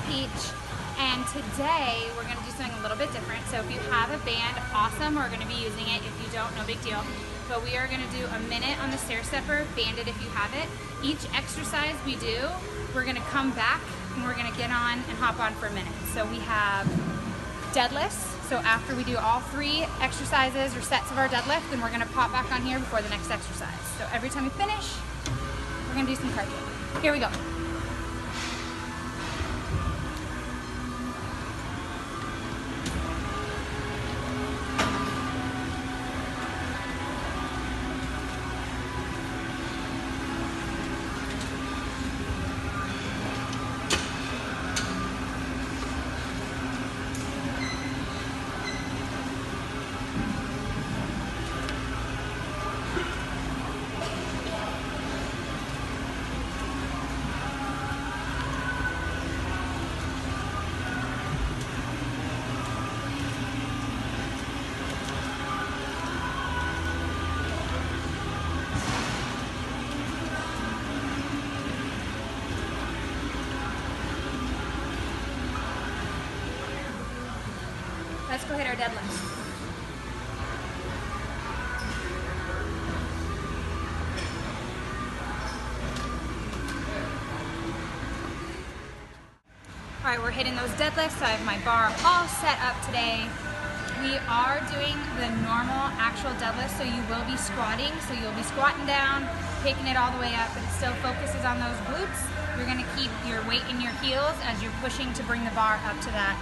Peach, and today we're gonna do something a little bit different. So if you have a band, awesome, we're gonna be using it. If you don't, no big deal. But we are gonna do a minute on the stair stepper, banded if you have it. Each exercise we do, we're gonna come back and we're gonna get on and hop on for a minute. So we have deadlifts. So after we do all 3 exercises or sets of our deadlift, then we're gonna pop back on here before the next exercise. So every time we finish, we're gonna do some cardio. Here we go. Let's go hit our deadlifts. All right, we're hitting those deadlifts. I have my bar all set up today. We are doing the normal actual deadlift, so you will be squatting. So you'll be squatting down, taking it all the way up, but it still focuses on those glutes. You're gonna keep your weight in your heels as you're pushing to bring the bar up to that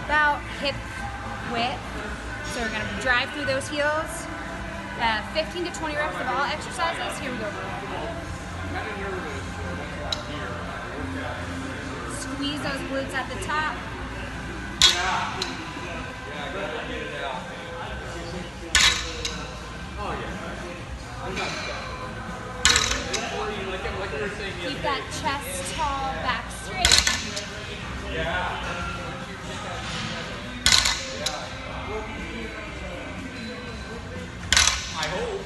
about hip width. So we're gonna drive through those heels. 15 to 20 reps of all exercises. Here we go. Squeeze those glutes at the top. Keep that chest tall, back straight. I hope.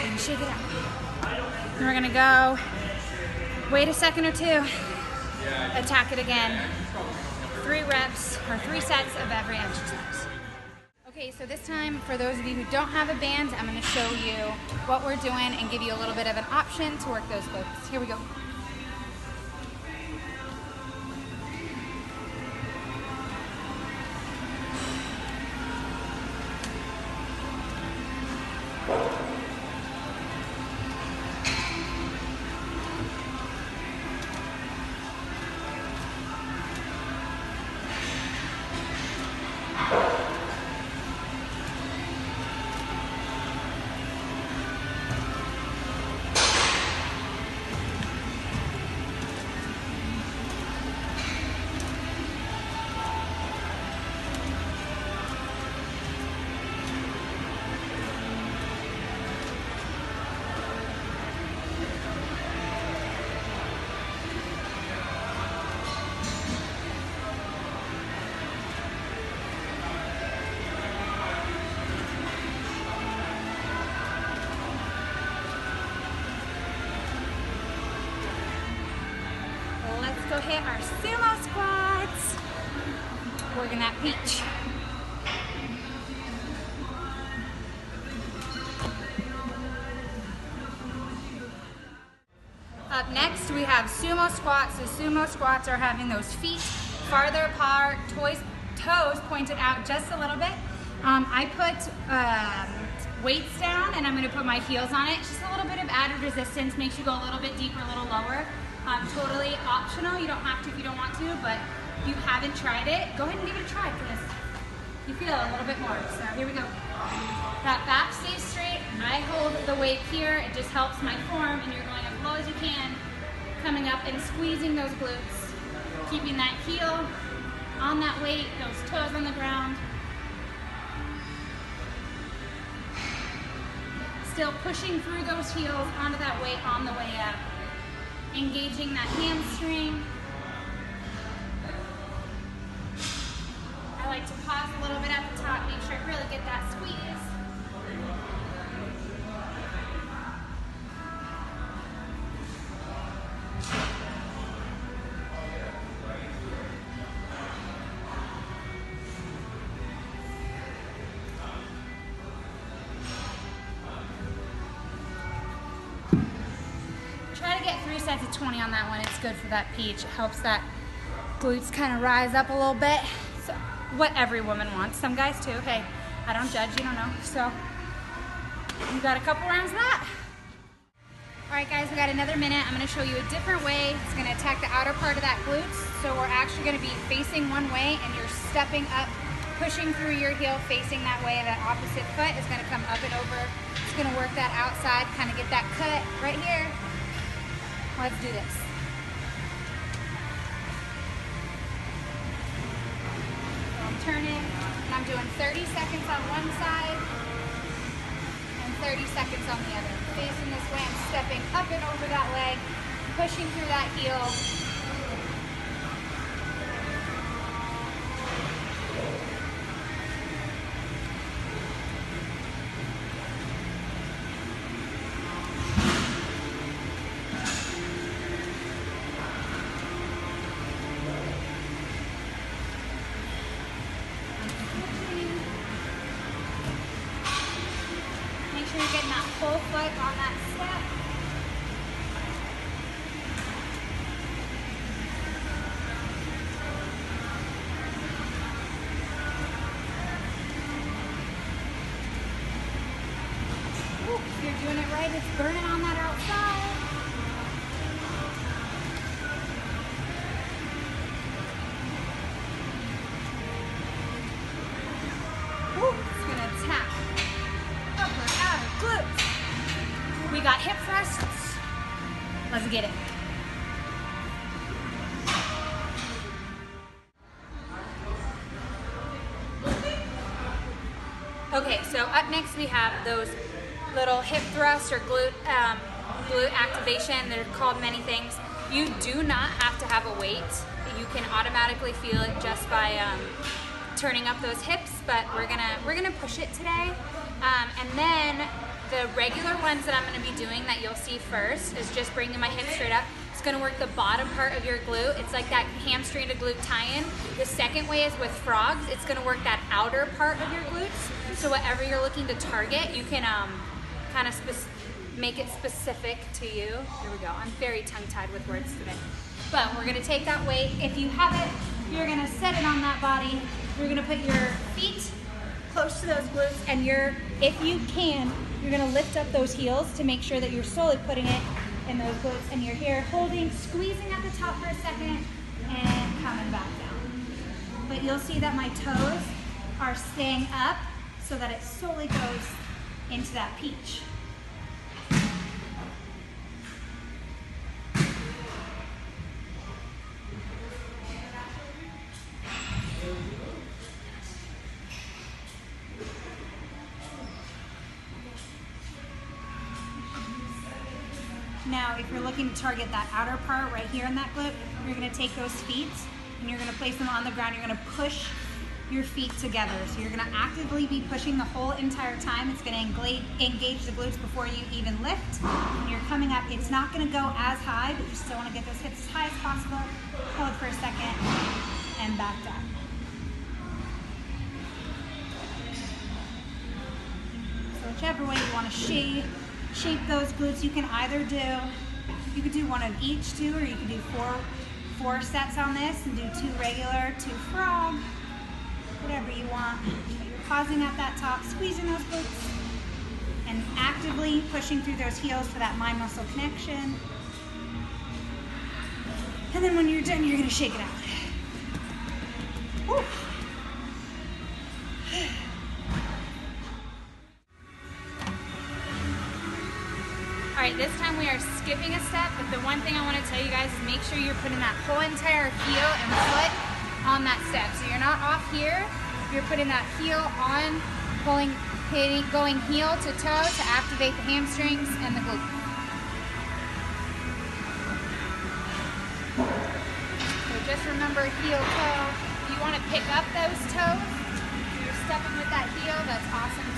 And shake it out. And we're gonna go, wait a second or 2, attack it again. 3 reps or 3 sets of every exercise. Okay, so this time, for those of you who don't have a band, I'm gonna show you what we're doing and give you a little bit of an option to work those glutes. Here we go. Go hit our sumo squats. Working that peach. Up next, we have sumo squats. The sumo squats are having those feet farther apart, toes pointed out just a little bit. I put weights down and I'm gonna put my heels on it. Just a little bit of added resistance, makes you go a little bit deeper, a little lower. Totally optional, you don't have to if you don't want to, but if you haven't tried it, go ahead and give it a try because you feel a little bit more. So here we go. That back stays straight, I hold the weight here, it just helps my form, and you're going as low as you can, coming up and squeezing those glutes, keeping that heel on that weight, those toes on the ground. Still pushing through those heels onto that weight on the way up. engaging that hamstring. I like to pause a little bit at the top, make sure I really get that squeeze. Try to get 3 sets of 20 on that one. It's good for that peach. It helps that glutes kind of rise up a little bit. So what every woman wants. Some guys too. Hey, I don't judge, you don't know. So you got a couple rounds of that. All right guys, we got another minute. I'm gonna show you a different way. It's gonna attack the outer part of that glutes. So we're actually gonna be facing one way and you're stepping up, pushing through your heel, facing that way. That opposite foot is gonna come up and over. It's gonna work that outside, kind of get that cut right here. Let's do this. So I'm turning, and I'm doing 30 seconds on one side, and 30 seconds on the other. Facing this way, I'm stepping up and over that leg, pushing through that heel. You're getting that whole foot on that step. Ooh, if you're doing it right, it's burning on that outside. Ooh, it's gonna tap. Glutes. We got hip thrusts. Let's get it. Okay, so up next we have those little hip thrusts or glute activation. They're called many things. You do not have to have a weight. You can automatically feel it just by turning up those hips, but we're gonna push it today. And then the regular ones that I'm gonna be doing that you'll see first is just bringing my hips straight up. It's gonna work the bottom part of your glute. It's like that hamstring to glute tie-in. The second way is with frogs. It's gonna work that outer part of your glutes. So whatever you're looking to target, you can kind of make it specific to you. Here we go. I'm very tongue-tied with words today. But we're gonna take that weight. If you have it, you're gonna set it on that body. You're gonna put your feet close to those glutes, and if you can, you're gonna lift up those heels to make sure that you're slowly putting it in those glutes, and you're here holding, squeezing at the top for a second, and coming back down. But you'll see that my toes are staying up so that it slowly goes into that peach. Now, if you're looking to target that outer part right here in that glute, you're gonna take those feet and you're gonna place them on the ground. You're gonna push your feet together. So you're gonna actively be pushing the whole entire time. It's gonna engage the glutes before you even lift. When you're coming up, it's not gonna go as high, but you still wanna get those hips as high as possible. Hold for a second and back down. So whichever way you wanna shape those glutes, you can either you could do one of each two, or you can do four sets on this and do 2 regular, 2 frog, whatever you want. But you're pausing at that top, squeezing those glutes, and actively pushing through those heels for that mind-muscle connection. And then when you're done, you're gonna shake it out. Woo. All right, this time we are skipping a step, but the one thing I want to tell you guys is make sure you're putting that whole entire heel and foot on that step. So you're not off here, you're putting that heel on, going heel to toe to activate the hamstrings and the glute. remember heel toe. If you want to pick up those toes, you're stepping with that heel, that's awesome too.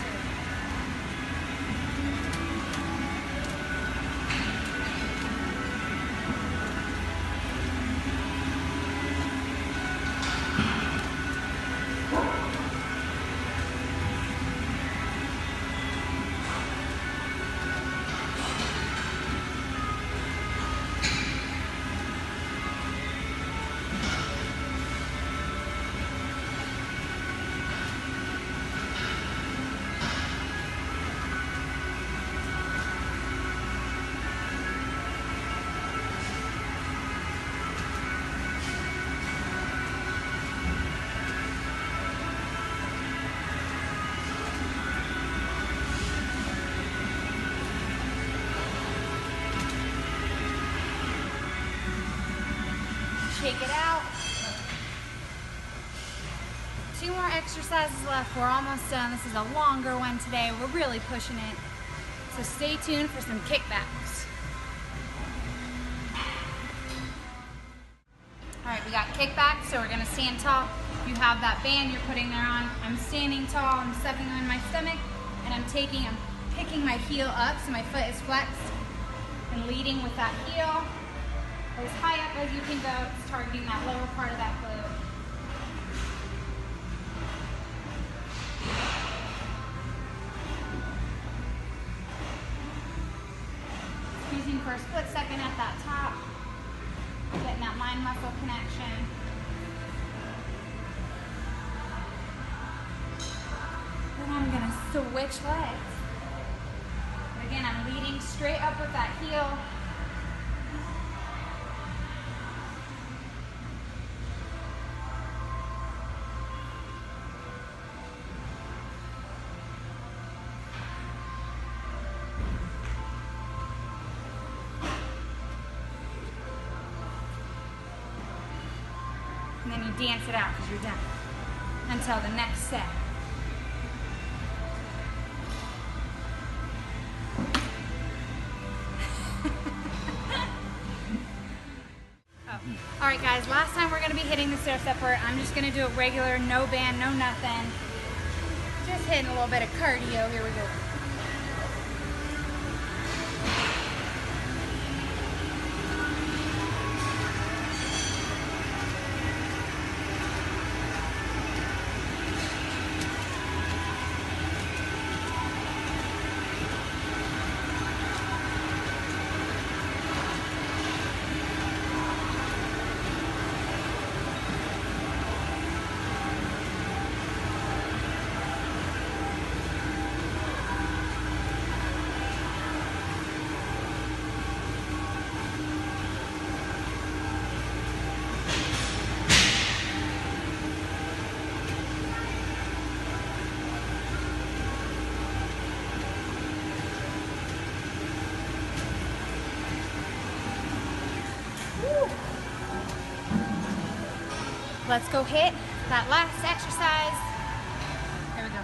Shake it out. 2 more exercises left. We're almost done. This is a longer one today. We're really pushing it. So stay tuned for some kickbacks. All right, we got kickbacks, so we're gonna stand tall. You have that band you're putting there on. I'm standing tall, I'm stepping on my stomach, and I'm picking my heel up so my foot is flexed and leading with that heel. As high up as you can go, it's targeting that lower part of that glute. Squeezing for a split second at that top, getting that mind muscle connection. Then I'm gonna switch legs. But again, I'm leading straight up with that heel. And then you dance it out because you're done until the next set. All right guys, last time we're gonna be hitting the stair stepper. I'm just gonna do it regular, no band, no nothing. Just hitting a little bit of cardio, here we go. Let's go hit that last exercise. Here we go.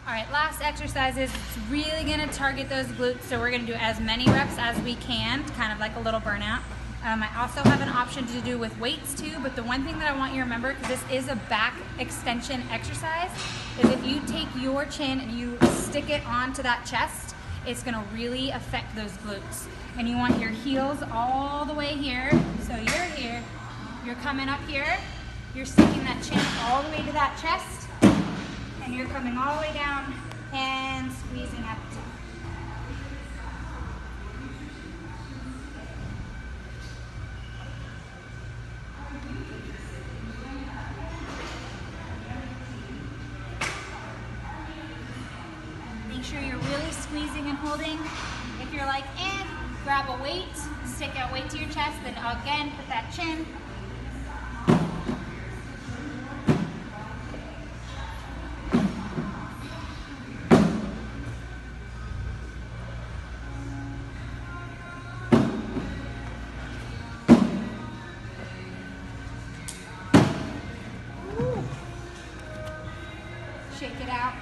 All right, last exercise is really gonna target those glutes, so we're gonna do as many reps as we can, kind of like a little burnout. I also have an option to do with weights too, but the one thing that I want you to remember, because this is a back extension exercise, is if you take your chin and you stick it onto that chest, it's gonna really affect those glutes. And you want your heels all the way here, so you're here. You're coming up here, you're sticking that chin all the way to that chest, and you're coming all the way down and squeezing up. Make sure you're really squeezing and holding. If you're like, grab a weight, stick a weight to your chest, then again, put that chin. Shake it out.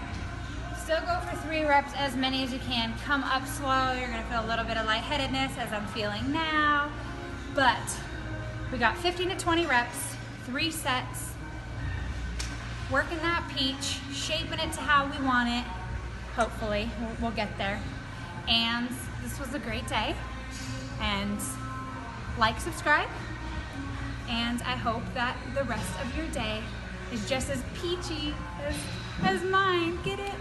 Still go for 3 reps, as many as you can. Come up slow. You're gonna feel a little bit of lightheadedness as I'm feeling now, but We got 15 to 20 reps, 3 sets, working that peach, shaping it to how we want it. Hopefully, we'll get there. And this was a great day. And like, subscribe, and I hope that the rest of your day is just as peachy as mine. Get it?